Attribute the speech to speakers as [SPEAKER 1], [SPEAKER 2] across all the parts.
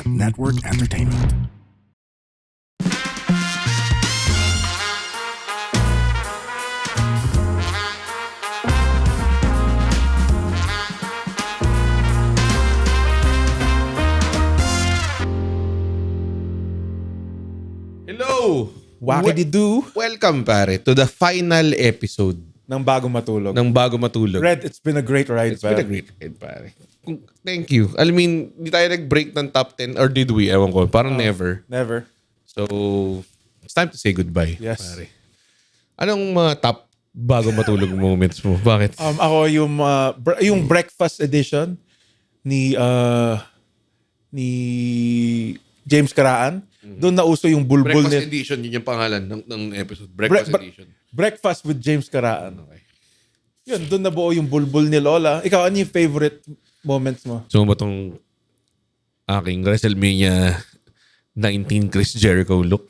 [SPEAKER 1] Network Entertainment.
[SPEAKER 2] Hello!
[SPEAKER 3] Wacky-doo
[SPEAKER 2] Welcome pare to the final episode
[SPEAKER 3] ng Bago Matulog.
[SPEAKER 2] ng Bago Matulog.
[SPEAKER 3] Red, it's been a great ride,
[SPEAKER 2] It's been a great ride pare. Thank you. I mean, di tayo nag-break ng top 10 or did we? Ewan ko. Parang never.
[SPEAKER 3] Never.
[SPEAKER 2] So, it's time to say goodbye.
[SPEAKER 3] Yes.
[SPEAKER 2] Pare. Anong mga top Bago Matulog moments mo? Bakit?
[SPEAKER 3] Ako yung breakfast edition ni James Caraan. Doon nauso yung bulbul
[SPEAKER 2] Breakfast
[SPEAKER 3] ni
[SPEAKER 2] edition, yun yung pangalan ng episode. Breakfast edition.
[SPEAKER 3] Breakfast with James Caraan.
[SPEAKER 2] Okay.
[SPEAKER 3] Yun, doon nabuo yung bulbul ni Lola. Ikaw, ano yung favorite moments mo?
[SPEAKER 2] So, ba itong aking WrestleMania 19 Chris Jericho look?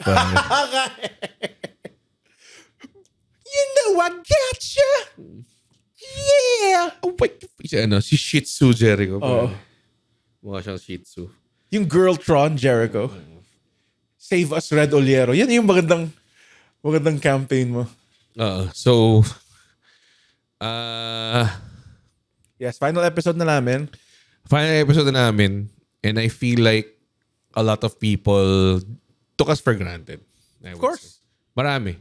[SPEAKER 3] You know I gotcha! Yeah!
[SPEAKER 2] Oh, wait. Si Shih Tzu Jericho.
[SPEAKER 3] Oo.
[SPEAKER 2] Mukha siyang Shih Tzu.
[SPEAKER 3] Yung Girltron Jericho. Save Us Red Oliero. Yan yung magandang campaign mo.
[SPEAKER 2] So,
[SPEAKER 3] Yes, final episode na namin.
[SPEAKER 2] final episode na namin, and I feel like a lot of people took us for granted. Of
[SPEAKER 3] course.
[SPEAKER 2] Marami.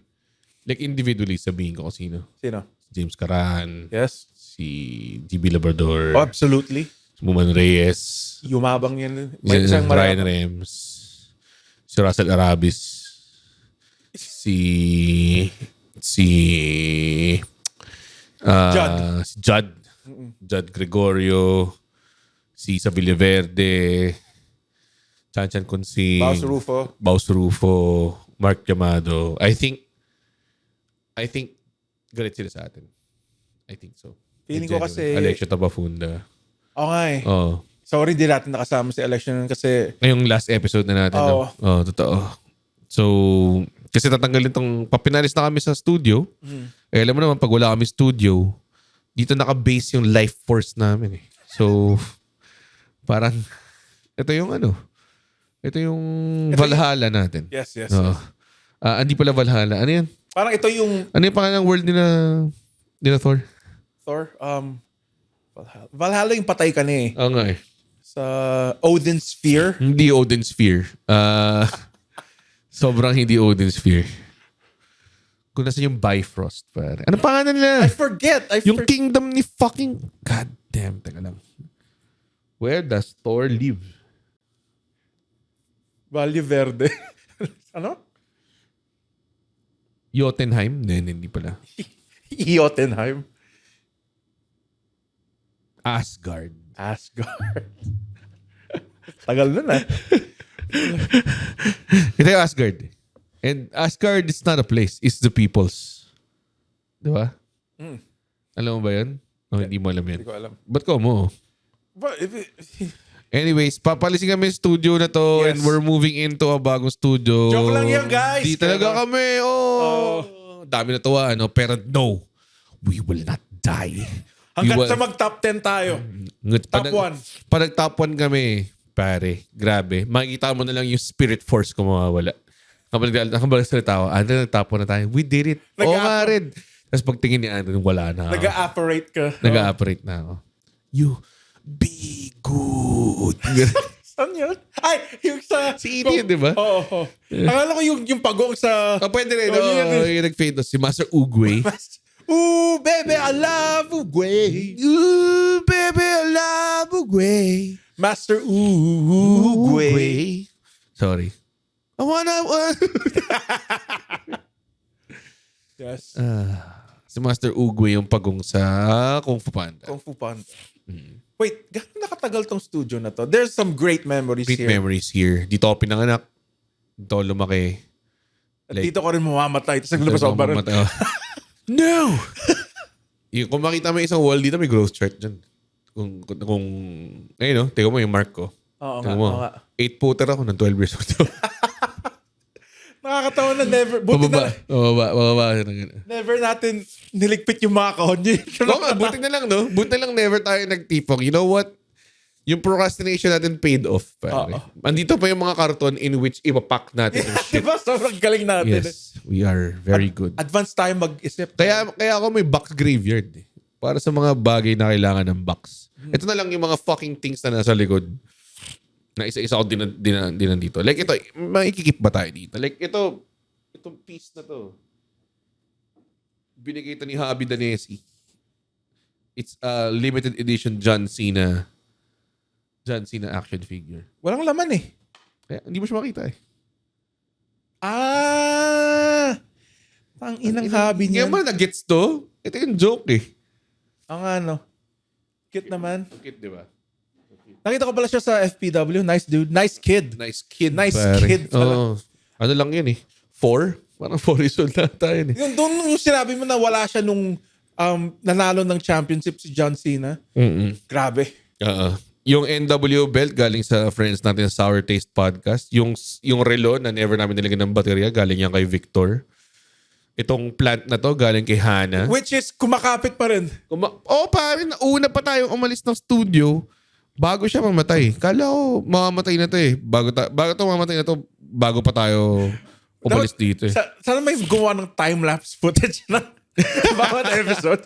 [SPEAKER 2] Like individually, sabihin ko kung sino.
[SPEAKER 3] Sino?
[SPEAKER 2] James Caraan,
[SPEAKER 3] Yes.
[SPEAKER 2] si GB Labrador,
[SPEAKER 3] Oh, absolutely.
[SPEAKER 2] Muman Reyes,
[SPEAKER 3] Yumabang yan.
[SPEAKER 2] si
[SPEAKER 3] May isang
[SPEAKER 2] Ryan Rems, si Russell Arabis, si Judd Gregorio, si Isa Villaverde, Chanchan Consing, Baus Rufo, Mark Llamado. I think galit sila sa atin. I think so.
[SPEAKER 3] Feeling ko kasi...
[SPEAKER 2] Alexia Tabafunda.
[SPEAKER 3] Oo nga eh.
[SPEAKER 2] Oh.
[SPEAKER 3] Sorry, di natin nakasama si election kasi...
[SPEAKER 2] Ngayong last episode na natin.
[SPEAKER 3] Oo.
[SPEAKER 2] No? Oh, totoo. So, kasi tatanggalin tong papinalis na kami sa studio. Eh, alam mo naman, pag wala kami studio, dito naka-base yung life force namin eh. So, parang, ito yung Valhalla natin.
[SPEAKER 3] Yes.
[SPEAKER 2] Oo. Hindi pala Valhalla. Ano yan?
[SPEAKER 3] Parang ito yung...
[SPEAKER 2] Ano yung pangalan ng world nila Thor?
[SPEAKER 3] Thor, Valhalla yung patay ka na eh.
[SPEAKER 2] Oo nga eh.
[SPEAKER 3] Sa Odin Sphere.
[SPEAKER 2] Hindi Odin Sphere. Sobrang hindi Odin Sphere. Kung nasa yung Bifrost, pare. Ano pangalan nila?
[SPEAKER 3] I forget.
[SPEAKER 2] Yung kingdom ni fucking... God damn, teka lang. Where does Thor live?
[SPEAKER 3] Valle Verde. Ano?
[SPEAKER 2] Jotunheim? Hindi pala.
[SPEAKER 3] Jotunheim.
[SPEAKER 2] Asgard.
[SPEAKER 3] Tagal nun ah.
[SPEAKER 2] Ito yung Asgard. And Asgard is not a place. It's the peoples. Di ba? Alam mo ba yan? O hindi mo alam yan?
[SPEAKER 3] Hindi ko alam.
[SPEAKER 2] Ba't ko mo? Anyways, papalisin kami yung studio na to and we're moving into a bagong studio.
[SPEAKER 3] Joke lang yan, guys.
[SPEAKER 2] Di talaga kami. Dami na tuwa, pero no. We will not die.
[SPEAKER 3] Hanggang sa mag-top 10 tayo. Top 1.
[SPEAKER 2] Pag nag-top 1 kami, pare, grabe. Makikita mo na lang yung spirit force ko mawawala. Kapag nagsalita ako, Andrew, nag-top 1 na tayo. We did it. Oo nga rin. Tapos pagtingin ni Andrew, wala na ako.
[SPEAKER 3] Nag-a-operate ka.
[SPEAKER 2] Nag-a-operate na ako. You be good.
[SPEAKER 3] Saan yun? Ay, yung sa...
[SPEAKER 2] Si E.T. yun, di ba?
[SPEAKER 3] Oo. Akala ko yung pagong sa...
[SPEAKER 2] Pwede rin. Yung nag-fade si Master Oogway.
[SPEAKER 3] Ooh, baby, I love Oogway.
[SPEAKER 2] Ooh, baby, I love Oogway.
[SPEAKER 3] Master Oogway.
[SPEAKER 2] Sorry. I wanna...
[SPEAKER 3] Yes.
[SPEAKER 2] Si Master Oogway yung pagong sa Kung Fu Panda.
[SPEAKER 3] Kung Fu Panda. Wait, gano'n nakatagal tong studio na to? There's some great memories
[SPEAKER 2] Great
[SPEAKER 3] here.
[SPEAKER 2] memories here. Dito ako pinanganak. Dito ako lumaki.
[SPEAKER 3] At dito ko rin mamamatay. Tapos naglabas ako ba rin?
[SPEAKER 2] No! Kung makita mo isang wall dito, may growth chart dyan. Kung ayun, tingnan mo yung mark ko.
[SPEAKER 3] Oo
[SPEAKER 2] Tingnan
[SPEAKER 3] nga,
[SPEAKER 2] mo.
[SPEAKER 3] oo nga.
[SPEAKER 2] 8-footer ako ng 12 years old.
[SPEAKER 3] Nakakatawa na never. Buti na,
[SPEAKER 2] Bababa.
[SPEAKER 3] never natin niligpit yung mga kahon niya.
[SPEAKER 2] Oo nga, buti na lang, no? Buti na lang never tayo nagtipong. You know what? Yung procrastination natin paid off. Pare. Andito pa yung mga karton in which ipapack natin yung shit.
[SPEAKER 3] Diba? Sobrang galing natin.
[SPEAKER 2] Yes, we are very good.
[SPEAKER 3] Advance tayo mag-isip.
[SPEAKER 2] Kaya ako may box graveyard eh. Para sa mga bagay na kailangan ng box. Ito na lang yung mga fucking things na nasa likod. Na isa-isa ko dinan dito. Like ito, makikikip ba tayo dito? Like itong piece na to. Binigay ito ni Javi Danesi. It's a limited edition John Cena action figure.
[SPEAKER 3] Walang laman eh.
[SPEAKER 2] Kaya hindi mo siya makita eh.
[SPEAKER 3] Pang inang hobby niya.
[SPEAKER 2] Kaya mo na-gets to? Ito yung joke eh.
[SPEAKER 3] Ang ano. Cute naman.
[SPEAKER 2] Cute, di ba?
[SPEAKER 3] Nakita ko pala siya sa FPW. Nice dude. Nice kid.
[SPEAKER 2] Nice kid.
[SPEAKER 3] Nice
[SPEAKER 2] pare.
[SPEAKER 3] kid pala.
[SPEAKER 2] Ano lang yun eh. 4? Parang 4 years old na tayo eh.
[SPEAKER 3] Yung sinabi mo na wala siya nung nanalo ng championship si John Cena. Grabe.
[SPEAKER 2] Yung NW belt galing sa friends natin sa Sour Taste Podcast. Yung relo na never namin nilagyan ng baterya galing yan kay Victor. Itong plant na to galing kay Hana.
[SPEAKER 3] Which is kumakapit pa rin.
[SPEAKER 2] Pare, una pa tayong umalis ng studio bago siya mamatay. Kala ko mamamatay na to eh. Bago to mamatay na to, bago pa tayo umalis dito eh.
[SPEAKER 3] Sana may gumawa ng time-lapse footage na bawat episode.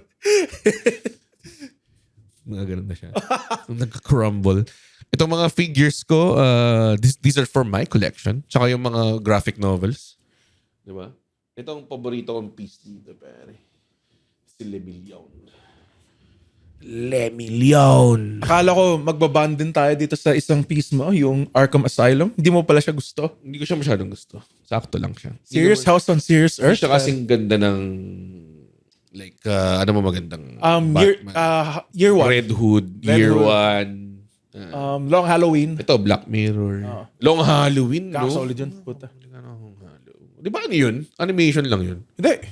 [SPEAKER 2] Mga ganun na siya. Nagka-crumble. Itong mga figures ko, these are for my collection. Tsaka yung mga graphic novels. Di ba? Itong paborito kong piece dito, pare. Si Le Million.
[SPEAKER 3] Akala ko magbaband din tayo dito sa isang piece mo, yung Arkham Asylum. Hindi mo pala siya gusto.
[SPEAKER 2] Hindi ko siya masyadong gusto. Sakto lang siya.
[SPEAKER 3] Serious House on Serious Earth.
[SPEAKER 2] Hindi siya kasing ganda ng like, ano mo magandang
[SPEAKER 3] year one.
[SPEAKER 2] Red Hood, Year One.
[SPEAKER 3] Long Halloween.
[SPEAKER 2] Ito, Black Mirror. Long Halloween, no?
[SPEAKER 3] Solid yun. Puta.
[SPEAKER 2] Di ba ano yun? Animation lang yun.
[SPEAKER 3] Hindi.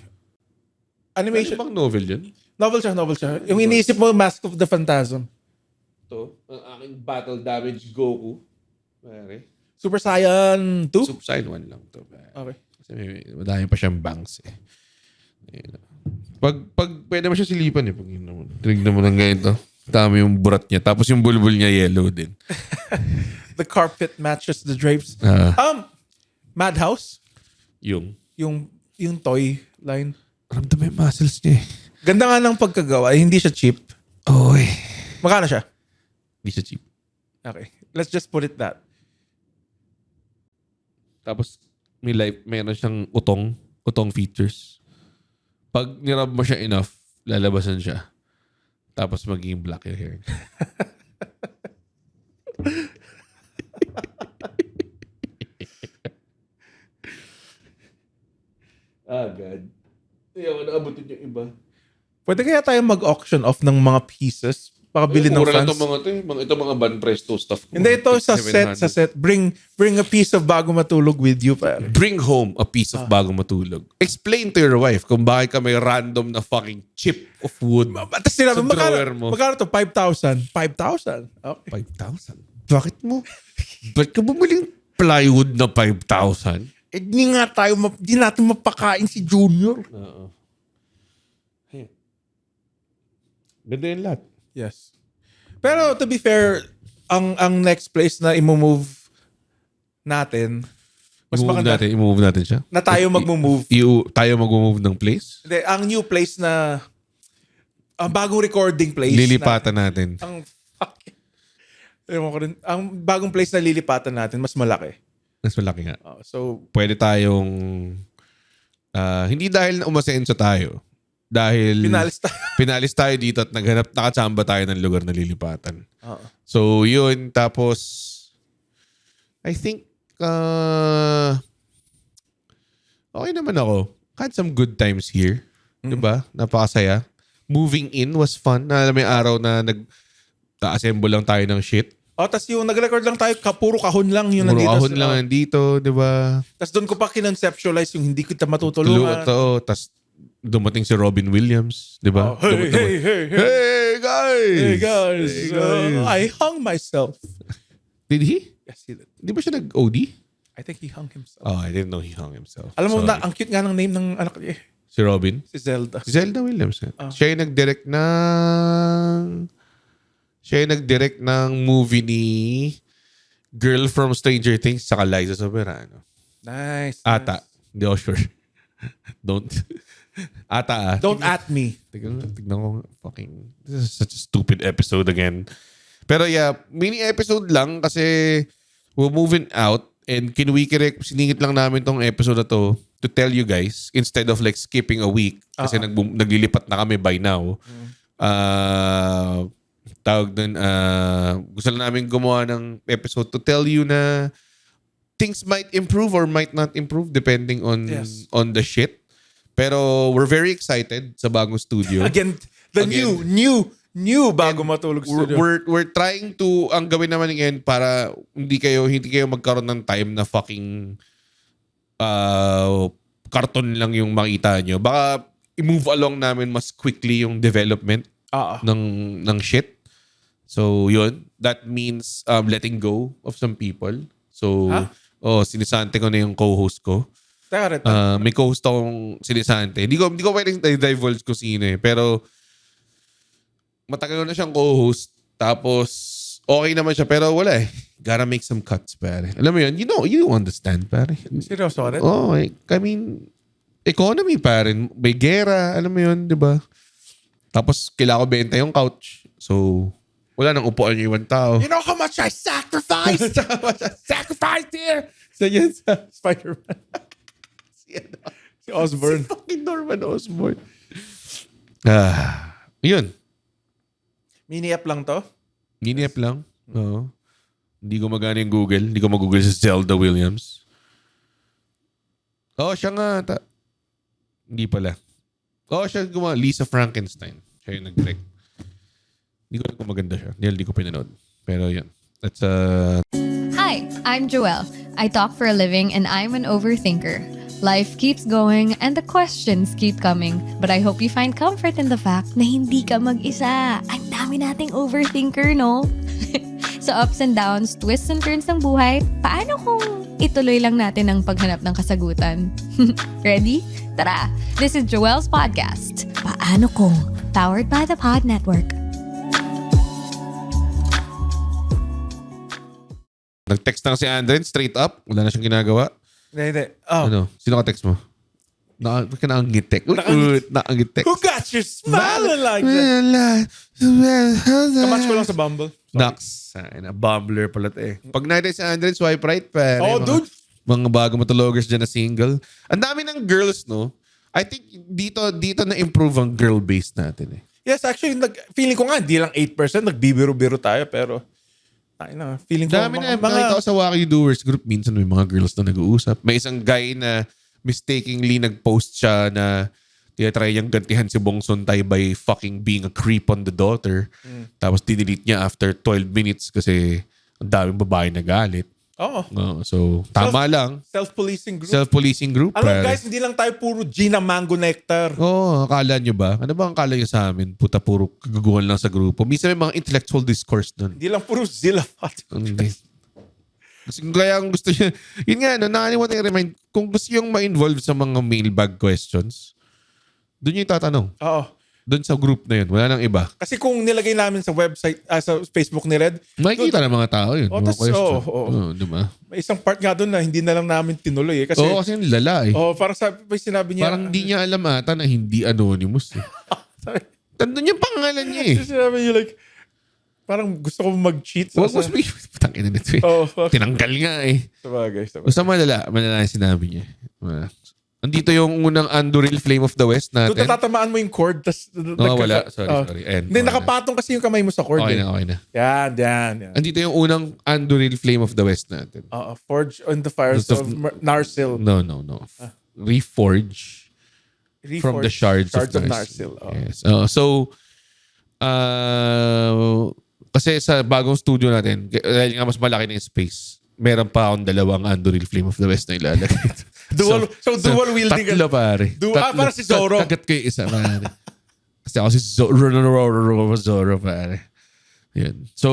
[SPEAKER 3] Animation.
[SPEAKER 2] Ano bang novel yun?
[SPEAKER 3] Novel siya. Yung iniisip mo, Mask of the Phantasm.
[SPEAKER 2] Ito, ang aking battle damage Goku. Pare.
[SPEAKER 3] Super Saiyan 2?
[SPEAKER 2] Super Saiyan 1 lang to. Pare.
[SPEAKER 3] Okay.
[SPEAKER 2] Kasi madami pa siyang banks eh. Ayun. Pag pwede mo siya silipan eh. Pag yun naman. Tinignan mo ng ganito. Tama yung burat niya. Tapos yung bulbul niya yellow din.
[SPEAKER 3] The carpet matches the drapes. Madhouse?
[SPEAKER 2] Yung
[SPEAKER 3] toy line.
[SPEAKER 2] ramdam yung muscles niya eh.
[SPEAKER 3] Ganda nga ng pagkagawa. Hindi siya cheap.
[SPEAKER 2] Oy.
[SPEAKER 3] Magkano siya?
[SPEAKER 2] Hindi siya cheap.
[SPEAKER 3] Okay. Let's just put it that.
[SPEAKER 2] Tapos meron siyang utong features. Pag nirab mo siya enough, lalabasan siya. Tapos magiging black yung hair. God. Ayaw, naabutin yung iba.
[SPEAKER 3] Pwede kaya tayo mag-auction off ng mga pieces? Pakabili ng
[SPEAKER 2] mura lang
[SPEAKER 3] fans?
[SPEAKER 2] itong mga ito eh. Ito mga Van Presto stuff.
[SPEAKER 3] Hindi, ito sa
[SPEAKER 2] 700.
[SPEAKER 3] set. Bring a piece of bago matulog with you, pare.
[SPEAKER 2] Bring home a piece of bago matulog. Explain to your wife kung bakit ka may random na fucking chip of wood.
[SPEAKER 3] Tapos sinabi,
[SPEAKER 2] sa drawer mo.
[SPEAKER 3] magkano to? 5,000? 5,000? Okay.
[SPEAKER 2] 5,000? Bakit mo? Ba't ka bumiling plywood na 5,000?
[SPEAKER 3] Di natin mapakain si Junior.
[SPEAKER 2] Oo. Hey. Ganda yung lahat.
[SPEAKER 3] Yes. Pero to be fair, ang next place na i-move natin, mas maganda
[SPEAKER 2] I-move natin siya?
[SPEAKER 3] na tayo mag-move.
[SPEAKER 2] Tayo mag-move ng place?
[SPEAKER 3] Hindi, ang new place na, ang bagong recording place.
[SPEAKER 2] Lilipatan natin.
[SPEAKER 3] Ang bagong place na lilipatan natin, mas malaki.
[SPEAKER 2] Mas malaki nga.
[SPEAKER 3] So,
[SPEAKER 2] Pwede tayong, hindi dahil umasenso tayo, dahil pinalis tayo dito at nakachamba tayo ng lugar na lilipatan. So, yun. Tapos, I think, okay naman ako. Had some good times here. Diba? Napakasaya. Moving in was fun. May araw na nag-assemble lang tayo ng shit.
[SPEAKER 3] tas yung nag-record lang tayo, puro kahon lang yung
[SPEAKER 2] Puro
[SPEAKER 3] nandito.
[SPEAKER 2] kahon lang nandito, diba?
[SPEAKER 3] Tas doon ko pa kinonceptualize yung hindi kita matutulungan.
[SPEAKER 2] Tapos dumating si Robin Williams, diba? Hey guys!
[SPEAKER 3] I hung myself.
[SPEAKER 2] Did he?
[SPEAKER 3] Yes, he did.
[SPEAKER 2] Di ba siya nag-OD?
[SPEAKER 3] I think he hung himself.
[SPEAKER 2] Oh, I didn't know he hung himself.
[SPEAKER 3] Alam mo
[SPEAKER 2] Sorry.
[SPEAKER 3] na, ang cute nga ng name ng anak niya.
[SPEAKER 2] Si Robin?
[SPEAKER 3] Si Zelda.
[SPEAKER 2] Si Zelda Williams. Siya yung nag-direct ng Siya yung nag-direct ng movie ni Girl from Stranger Things saka Liza Soberano.
[SPEAKER 3] Nice.
[SPEAKER 2] Ata. Hindi ako sure. Don't. Ata.
[SPEAKER 3] Don't at me.
[SPEAKER 2] Tignan ko. Fucking. This is such a stupid episode again. Pero yeah, mini episode lang kasi we're moving out and kinwikirek, siningit lang namin tong episode na to tell you guys instead of like skipping a week kasi naglilipat na kami by now. Tawag dun, gusto lang namin gumawa ng episode to tell you na things might improve or might not improve depending on the shit. Pero we're very excited sa bagong studio.
[SPEAKER 3] Again, new bago matulog studio.
[SPEAKER 2] We're trying to, ang gawin naman ngayon para hindi kayo magkaroon ng time na fucking karton lang yung makita nyo. Baka i-move along namin mas quickly yung development ng shit. So, yun. That means letting go of some people. So, sinisante ko na yung co-host ko. May co-host akong sinisante. Hindi ko pwedeng divulge ko sino eh. Pero, matagal na siyang co-host. Tapos, okay naman siya. Pero wala eh. Gotta make some cuts, pare. Alam mo yun? You understand, pare.
[SPEAKER 3] Seryoso ka rin?
[SPEAKER 2] Oh, I mean, economy, pare. May gera. Alam mo yun, di ba? Tapos, kailangan ko benta yung couch. So, wala nang upuan yung ibang tao.
[SPEAKER 3] You know how much I sacrificed? Sacrificed here! So yun sa Spider-Man. si Osborn.
[SPEAKER 2] Si fucking Norman Osborn. Yun.
[SPEAKER 3] Mini-app lang to?
[SPEAKER 2] Mini-app lang. Oo. Hindi ko magana yung Google. Hindi ko mag-Google si Zelda Williams. Siya nga. Hindi pala. Siya gumawa. Lisa Frankenstein. Siya yung nag-direct. Hindi ko alam kung maganda siya. Hindi ko pinanood. Pero yan. That's
[SPEAKER 1] Hi, I'm Joelle. I talk for a living and I'm an overthinker. Life keeps going and the questions keep coming. But I hope you find comfort in the fact na hindi ka mag-isa. Ang dami nating overthinker, no? Sa ups and downs, twists and turns ng buhay, paano kung ituloy lang natin ang paghanap ng kasagutan? Ready? Tara! This is Joelle's Podcast. Paano kung? Powered by the Pod Network.
[SPEAKER 2] Nag-text na si Andren straight up. Wala na siyang ginagawa.
[SPEAKER 3] Hindi.
[SPEAKER 2] Ano? Sino ka-text mo? Nakangitek. Nakangitek.
[SPEAKER 3] Who got you smiling like that? Kamatch ko lang sa Bumble.
[SPEAKER 2] Nox. Bumbler pala ito eh. Pag na-text si Andren, swipe right pa.
[SPEAKER 3] Dude.
[SPEAKER 2] Mga bago matulogers dyan na single. Ang dami ng girls, no? I think dito na-improve ang girl base natin eh.
[SPEAKER 3] Yes, actually, feeling ko nga, hindi lang 8%, nagbibiro-biro tayo, pero feeling ko
[SPEAKER 2] dami na makita ko sa Wacky Doers group. Minsan may mga girls na nag-uusap. May isang guy na mistakenly nag-post siya na tinatry niyang gantihan si Bong Sontay by fucking being a creep on the daughter. Tapos dinelete niya after 12 minutes kasi ang daming babae na galit. So, tama lang. Self-policing group.
[SPEAKER 3] Alam guys, hindi lang tayo puro Gina Mango Nectar.
[SPEAKER 2] Akala nyo ba? Ano ba ang akala nyo sa amin? Puta, puro kagaguhan lang sa grupo. Minsan may mga intellectual discourse doon.
[SPEAKER 3] Hindi lang puro Zilla Fat.
[SPEAKER 2] Hindi. Kasi kaya ang gusto nyo, yun nga, nakalimutan yung remind, kung gusto yung ma-involve sa mga mailbag questions, doon yung tatanong. Doon sa group na yun. Wala nang iba.
[SPEAKER 3] Kasi kung nilagay namin sa website, sa Facebook ni Red,
[SPEAKER 2] makikita ng mga tao yun. Mga question. Diba?
[SPEAKER 3] May isang part nga doon na hindi na lang namin tinuloy eh. Kasi
[SPEAKER 2] yung lala eh.
[SPEAKER 3] parang sinabi niya.
[SPEAKER 2] Parang hindi niya alam ata na hindi anonymous eh. Tandun yung pangalan niya eh.
[SPEAKER 3] Sinabi niya like, parang gusto ko mag-cheat.
[SPEAKER 2] Huwag mo sabihin. Tangina nito eh. Tinanggal nga eh.
[SPEAKER 3] Sabagay.
[SPEAKER 2] Basta malala yung sinabi niya. Andito yung unang Anduril Flame of the West natin.
[SPEAKER 3] Doon tatamaan mo yung cord.
[SPEAKER 2] Wala. Sorry.
[SPEAKER 3] Hindi, nakapatong kasi yung kamay mo sa cord.
[SPEAKER 2] Okay na.
[SPEAKER 3] Yan.
[SPEAKER 2] Andito yung unang Anduril Flame of the West natin.
[SPEAKER 3] Forge on the fires of Narsil.
[SPEAKER 2] No. Reforge from the shards of Narsil. Yes. Kasi sa bagong studio natin, dahil nga mas malaki na yung space, meron pa akong dalawang Anduril Flame of the West na ilalagay.
[SPEAKER 3] dual wielding.
[SPEAKER 2] Tatlo pare.
[SPEAKER 3] Para si Zoro.
[SPEAKER 2] Tagat ko yung isa pare. Kasi ako si Zoro pare. Yun. So,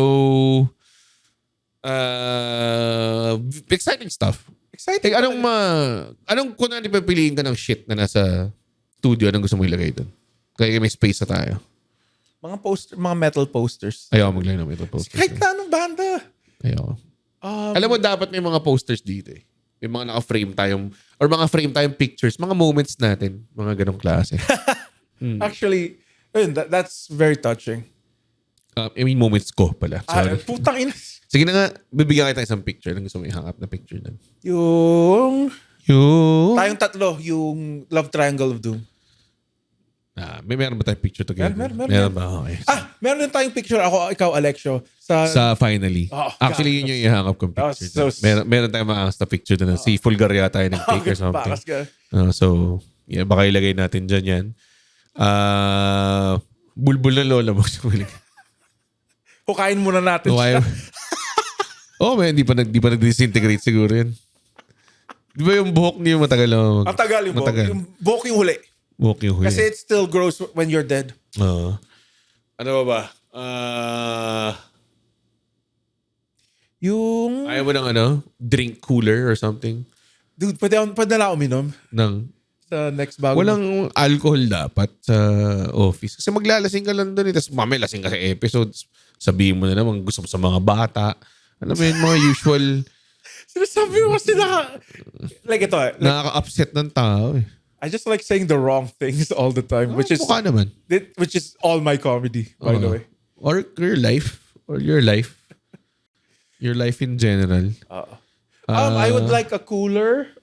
[SPEAKER 2] exciting stuff.
[SPEAKER 3] Exciting.
[SPEAKER 2] Anong kung ano pipiliin ka ng shit na nasa studio, anong gusto mo ilagay doon? Kaya may space na tayo.
[SPEAKER 3] Mga metal posters.
[SPEAKER 2] Ayoko maglagay ng metal posters.
[SPEAKER 3] Kahit na anong banda.
[SPEAKER 2] Ayoko. Alam mo, dapat may mga posters dito eh. May mga naka-frame tayong, or mga frame tayong pictures, mga moments natin, mga ganong klase.
[SPEAKER 3] Actually, that's very touching.
[SPEAKER 2] I mean, moments ko pala. Sorry.
[SPEAKER 3] Putang ina.
[SPEAKER 2] Sige na nga, bibigyan kita isang picture. Nang gusto mo i-hang up na picture nun.
[SPEAKER 3] Yung
[SPEAKER 2] Yung...
[SPEAKER 3] tayong tatlo, yung Love Triangle of Doom.
[SPEAKER 2] Meron ba tayong picture together?
[SPEAKER 3] Meron.
[SPEAKER 2] Ba? Okay.
[SPEAKER 3] Meron din tayong picture. Ako, ikaw, Alexio.
[SPEAKER 2] Sa Finally.
[SPEAKER 3] Oh,
[SPEAKER 2] Actually, yun yung i-hang up kong picture. Meron tayong maangas na picture doon. Si Fulgaria tayo nag-take or something.
[SPEAKER 3] Bakas ka.
[SPEAKER 2] So, yeah, baka ilagay natin dyan yan. Bulbul na lola mo.
[SPEAKER 3] Hukayin muna natin siya.
[SPEAKER 2] Man, di pa nag-disintegrate siguro yan. Di ba yung buhok niyo matagal lang?
[SPEAKER 3] Ang tagal yung buhok. Yung buhok yung huli.
[SPEAKER 2] Buhok yung huli.
[SPEAKER 3] Kasi it still grows when you're dead.
[SPEAKER 2] Ano ba?
[SPEAKER 3] Yung...
[SPEAKER 2] Ayaw mo ng drink cooler or something?
[SPEAKER 3] Dude, pwede na ako uminom sa next bago.
[SPEAKER 2] Walang alcohol dapat sa office. Kasi maglalasing ka lang doon. Tapos mamaya lasing ka sa episodes. Sabihin mo na naman gusto mo sa mga bata. Alam mo yun, mga usual...
[SPEAKER 3] Sinasabi mo kasi like ito
[SPEAKER 2] nakaka-upset ng tao eh.
[SPEAKER 3] I just like saying the wrong things all the time. Which is
[SPEAKER 2] mukha naman.
[SPEAKER 3] Which is all my comedy, by the way.
[SPEAKER 2] Or your life. Or your life. Your life in general.
[SPEAKER 3] I would like a cooler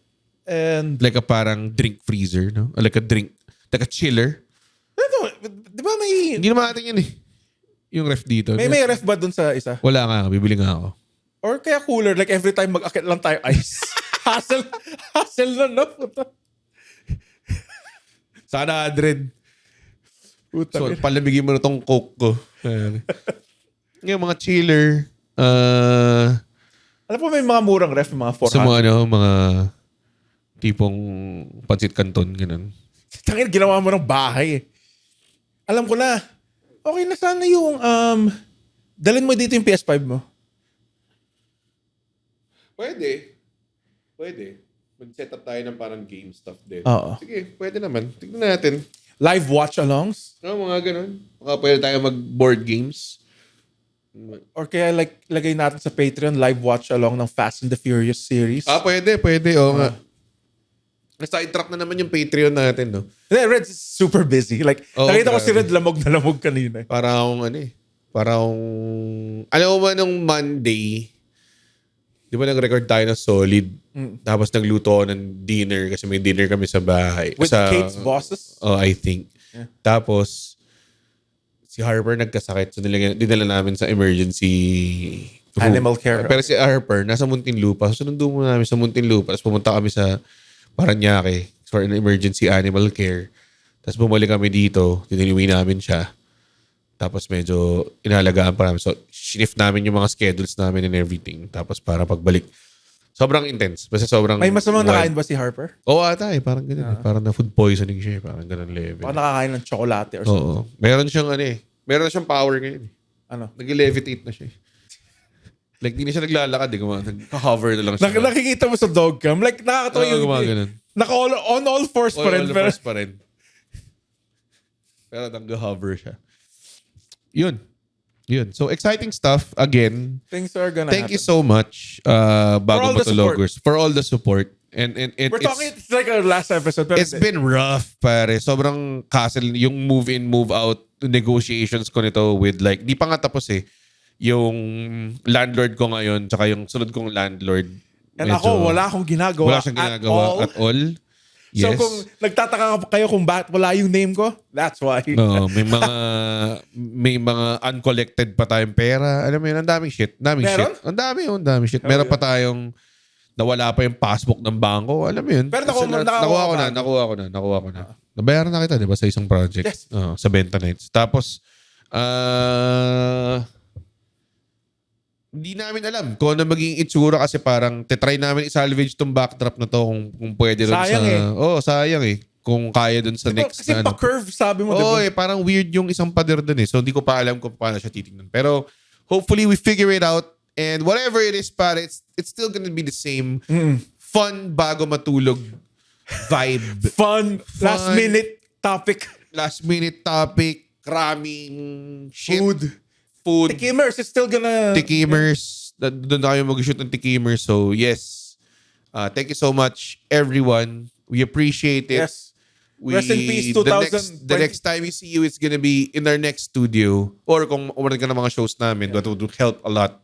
[SPEAKER 3] and...
[SPEAKER 2] Like a parang drink freezer, no? Like a chiller.
[SPEAKER 3] Di ba may...
[SPEAKER 2] Hindi naman natin yun eh. Yung ref dito.
[SPEAKER 3] May ref ba dun sa isa?
[SPEAKER 2] Wala nga. Bibili nga ako.
[SPEAKER 3] Or kaya cooler, like every time mag-akit lang tayo ice. Hassle na, no?
[SPEAKER 2] Sana 100. So, palamigin mo na tong Coke ko. Yung mga chiller.
[SPEAKER 3] Alam po may mga murang ref, mga 400.
[SPEAKER 2] Sa mga tipong pancit canton, ganun.
[SPEAKER 3] Tangin, ginawa mo ng bahay eh. Alam ko na. Okay na sana yung, dalhin mo dito yung PS5 mo.
[SPEAKER 2] Pwede. Mag-set up tayo ng parang game stuff din.
[SPEAKER 3] Oo.
[SPEAKER 2] Sige, pwede naman. Tignan natin.
[SPEAKER 3] Live watch-alongs?
[SPEAKER 2] Mga ganun. Pwede tayo mag-board games.
[SPEAKER 3] Or kaya like lagay natin sa Patreon live watch-along ng Fast and the Furious series?
[SPEAKER 2] Pwede. Oo nga. Sidetrack na naman yung Patreon natin, no?
[SPEAKER 3] Red's super busy. Like, nakita ko si Red lamog na lamog kanina.
[SPEAKER 2] Parang alam mo ba nung Monday, di ba nag-record tayo ng solid? Tapos nagluto ako ng dinner kasi may dinner kami sa bahay.
[SPEAKER 3] With Kate's bosses?
[SPEAKER 2] I think. Yeah. Tapos, si Harper nagkasakit. So, dinala namin sa emergency room.
[SPEAKER 3] Animal care.
[SPEAKER 2] Pero si Harper, nasa Muntinlupa. So, sinundo mo namin sa Muntinlupa. Tapos pumunta kami sa Paranaque for an emergency animal care. Tapos bumalik kami dito. Tiniliwi namin siya. Tapos medyo inalagaan pa namin. So, shift namin yung mga schedules namin and everything. Tapos para pagbalik, sobrang intense. Basta sobrang...
[SPEAKER 3] May masamang nakain ba si Harper?
[SPEAKER 2] Oo, ata eh. Parang ganun. Parang na food poisoning siya. Parang ganun level.
[SPEAKER 3] Baka nakakain ng tsokolate or something.
[SPEAKER 2] Oo. Meron siyang power ngayon.
[SPEAKER 3] Ano?
[SPEAKER 2] Nag-levitate na siya. Like, di na siya naglalakad. Nag-hover na lang siya.
[SPEAKER 3] Nakikita mo sa dog cam. Like, nakakatawa yung...
[SPEAKER 2] Ganun.
[SPEAKER 3] On all fours pa rin.
[SPEAKER 2] On all fours pa rin. Pero nag-hover siya. Yun. So, exciting stuff. Again,
[SPEAKER 3] things are gonna
[SPEAKER 2] thank
[SPEAKER 3] happen.
[SPEAKER 2] you so much, Bago Matulogers, for all the support. And
[SPEAKER 3] we're talking, it's like our last episode. Pero
[SPEAKER 2] it's been rough, pare. Sobrang hassle. Yung move in, move out negotiations ko nito with like, di pa nga tapos eh. Yung landlord ko ngayon, tsaka yung sunod kong landlord.
[SPEAKER 3] And ako, wala akong ginagawa.
[SPEAKER 2] Wala siyang ginagawa at all. Yes.
[SPEAKER 3] So kung nagtataka kayo kung bakit wala yung name ko, that's why.
[SPEAKER 2] No, may mga uncollected pa tayong pera. Alam mo yun, ang daming shit.
[SPEAKER 3] Meron?
[SPEAKER 2] Ang dami shit. Meron pa tayong nawala pa yung passbook ng bangko. Alam mo yun.
[SPEAKER 3] Pero
[SPEAKER 2] nakuha ko na. Nabayaran na kita, di ba, sa isang project.
[SPEAKER 3] Yes.
[SPEAKER 2] Sa Benta Nights. Tapos, hindi namin alam kung ano magiging itsura kasi parang titry namin i-salvage tong backdrop na to kung pwede dun
[SPEAKER 3] sayang
[SPEAKER 2] sayang eh. Kung kaya dun sa
[SPEAKER 3] diba,
[SPEAKER 2] next
[SPEAKER 3] kasi
[SPEAKER 2] na
[SPEAKER 3] pa-curve sabi mo, diba?
[SPEAKER 2] Parang weird yung isang pader dun eh. So hindi ko pa alam kung paano siya titignan. Pero hopefully we figure it out and whatever it is, para it's still gonna be the same fun bago matulog vibe.
[SPEAKER 3] Fun. Last minute topic.
[SPEAKER 2] cramming shit.
[SPEAKER 3] Food. Tikimers is still gonna...
[SPEAKER 2] Tikimers. Doon na kayo mag-shoot ng Tikimers. So, yes. Thank you so much, everyone. We appreciate it.
[SPEAKER 3] Yes. Rest in peace, 2020.
[SPEAKER 2] The next time we see you, it's gonna be in our next studio. Or kung umaran ka ng mga shows namin, that would help a lot.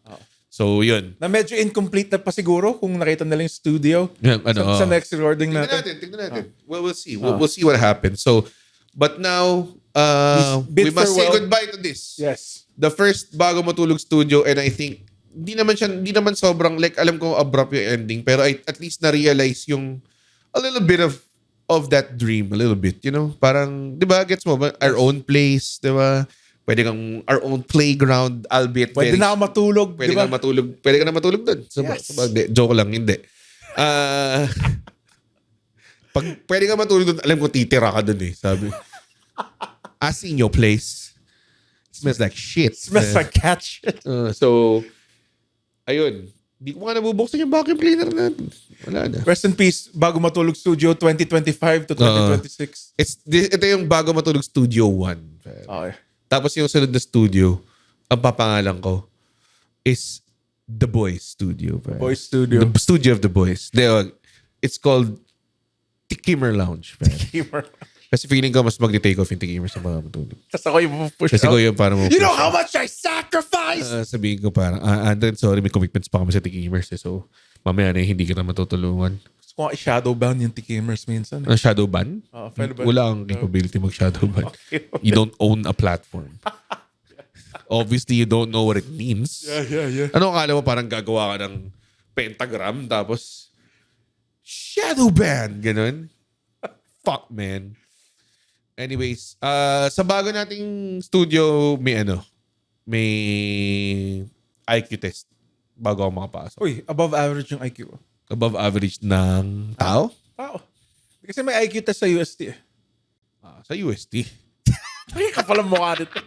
[SPEAKER 2] So, yun.
[SPEAKER 3] Na medyo incomplete na pa siguro kung nakita nila yung studio.
[SPEAKER 2] Yeah,
[SPEAKER 3] sa next recording
[SPEAKER 2] tignan
[SPEAKER 3] natin.
[SPEAKER 2] Tignan natin. Well, we'll see. We'll see what happens. So, but now, we must say goodbye to this.
[SPEAKER 3] Yes.
[SPEAKER 2] The first Bago Matulog studio, and I think, di naman sobrang, like, alam ko abrupt yung ending, pero at least na-realize yung a little bit of that dream, a little bit, you know? Parang, di ba, gets mo ba? Our own place, di ba? Pwede kang, our own playground, albeit
[SPEAKER 3] pwede na matulog,
[SPEAKER 2] pwede
[SPEAKER 3] diba?
[SPEAKER 2] Pwede ka na matulog doon.
[SPEAKER 3] Yes.
[SPEAKER 2] Joke lang, hindi. Pag pwede ka matulog doon, alam ko titira ka doon eh, sabi. I seen your place. It smells like shit.
[SPEAKER 3] Smells like cat shit.
[SPEAKER 2] So, ayun. Di ko nga nabubuksan yung vacuum cleaner natin. Wala na.
[SPEAKER 3] Rest in peace, Bago Matulog Studio 2025 to 2026.
[SPEAKER 2] Ito yung Bago Matulog Studio 1.
[SPEAKER 3] Okay.
[SPEAKER 2] Tapos yung sunod na studio, ang papangalan ko is The Boys Studio.
[SPEAKER 3] Boys Studio.
[SPEAKER 2] The Studio of the Boys. It's called Tikimer Lounge.
[SPEAKER 3] Tikimer.
[SPEAKER 2] Kasi feeling ko mas mag-take off yung Tikimer sa Bago Matulog.
[SPEAKER 3] Tapos ako yung push
[SPEAKER 2] Kasi ko yung parang
[SPEAKER 3] You know how much I sacrifice!
[SPEAKER 2] Sabihin ko parang, Andren, sorry, may commitments pa kami sa Tikimers. So, mamaya na hindi kita matutulungan.
[SPEAKER 3] Gusto ko i-shadow ban yung Tikimers minsan.
[SPEAKER 2] Shadow ban?
[SPEAKER 3] Pwede ba?
[SPEAKER 2] Wala kang capability mag-shadow ban.
[SPEAKER 3] Okay.
[SPEAKER 2] You don't own a platform. Obviously, you don't know what it means.
[SPEAKER 3] Yeah.
[SPEAKER 2] Ano akala mo parang gagawa ka ng pentagram tapos shadow ban, ganun? Fuck, man. Anyways, sa bago nating studio, may IQ test bago ako makapasok.
[SPEAKER 3] Uy, above average yung IQ.
[SPEAKER 2] Above average ng tao?
[SPEAKER 3] Tao. Kasi may IQ test sa UST eh.
[SPEAKER 2] Sa UST.
[SPEAKER 3] Ay, kapal ang mukha dito.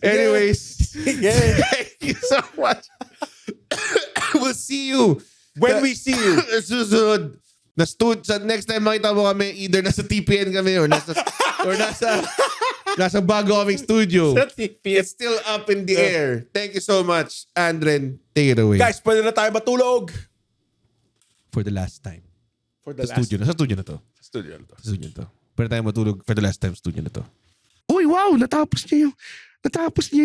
[SPEAKER 2] Anyways,
[SPEAKER 3] Yeah.
[SPEAKER 2] thank you so much. We'll see you.
[SPEAKER 3] When we see you.
[SPEAKER 2] Susunod. Sa next time makita mo kami, either nasa TPN kami or nasa bago kaming studio.
[SPEAKER 3] Sa TPN.
[SPEAKER 2] It's still up in the air. Thank you so much. Andren, take it away.
[SPEAKER 3] Guys, pwede na tayo matulog.
[SPEAKER 2] For the last time.
[SPEAKER 3] For the
[SPEAKER 2] Sa
[SPEAKER 3] last
[SPEAKER 2] studio na to.
[SPEAKER 3] studio.
[SPEAKER 2] Sa studio na to. Pwede tayo matulog for the last time studio na to.
[SPEAKER 4] Uy, wow! Natapos niya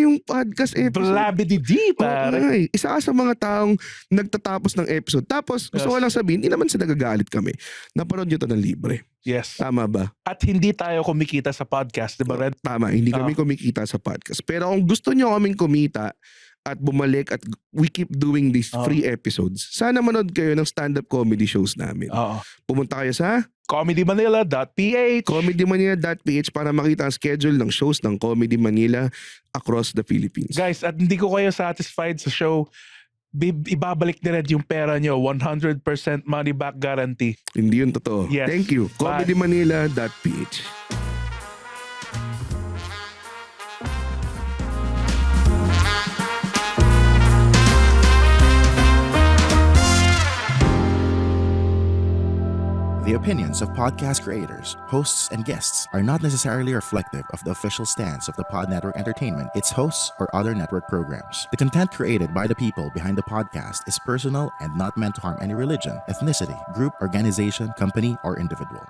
[SPEAKER 4] yung podcast episode.
[SPEAKER 3] Blabidi-di, pare.
[SPEAKER 4] Okay. Isa ka sa mga taong nagtatapos ng episode. Tapos, gusto ko lang sabihin, hindi naman sa nagagalit kami. Napanood nyo to ng libre.
[SPEAKER 5] Yes.
[SPEAKER 4] Tama ba?
[SPEAKER 5] At hindi tayo kumikita sa podcast, di ba, Red?
[SPEAKER 4] Tama, hindi kami kumikita sa podcast. Pero kung gusto nyo kaming kumita at bumalik at we keep doing these free episodes, sana manood kayo ng stand-up comedy shows namin.
[SPEAKER 5] Oo.
[SPEAKER 4] Pumunta kayo sa
[SPEAKER 5] comedymanila.ph
[SPEAKER 4] comedymanila.ph para makita ang schedule ng shows ng Comedy Manila across the Philippines.
[SPEAKER 5] Guys, at hindi ko kayo satisfied sa show, ibabalik ni Red yung pera nyo. 100% money back guarantee.
[SPEAKER 4] Hindi yun totoo.
[SPEAKER 5] Yes.
[SPEAKER 4] Thank you.
[SPEAKER 5] Bye.
[SPEAKER 4] comedymanila.ph
[SPEAKER 6] The opinions of podcast creators, hosts, and guests are not necessarily reflective of the official stance of the Pod Network Entertainment, its hosts, or other network programs. The content created by the people behind the podcast is personal and not meant to harm any religion, ethnicity, group, organization, company, or individual.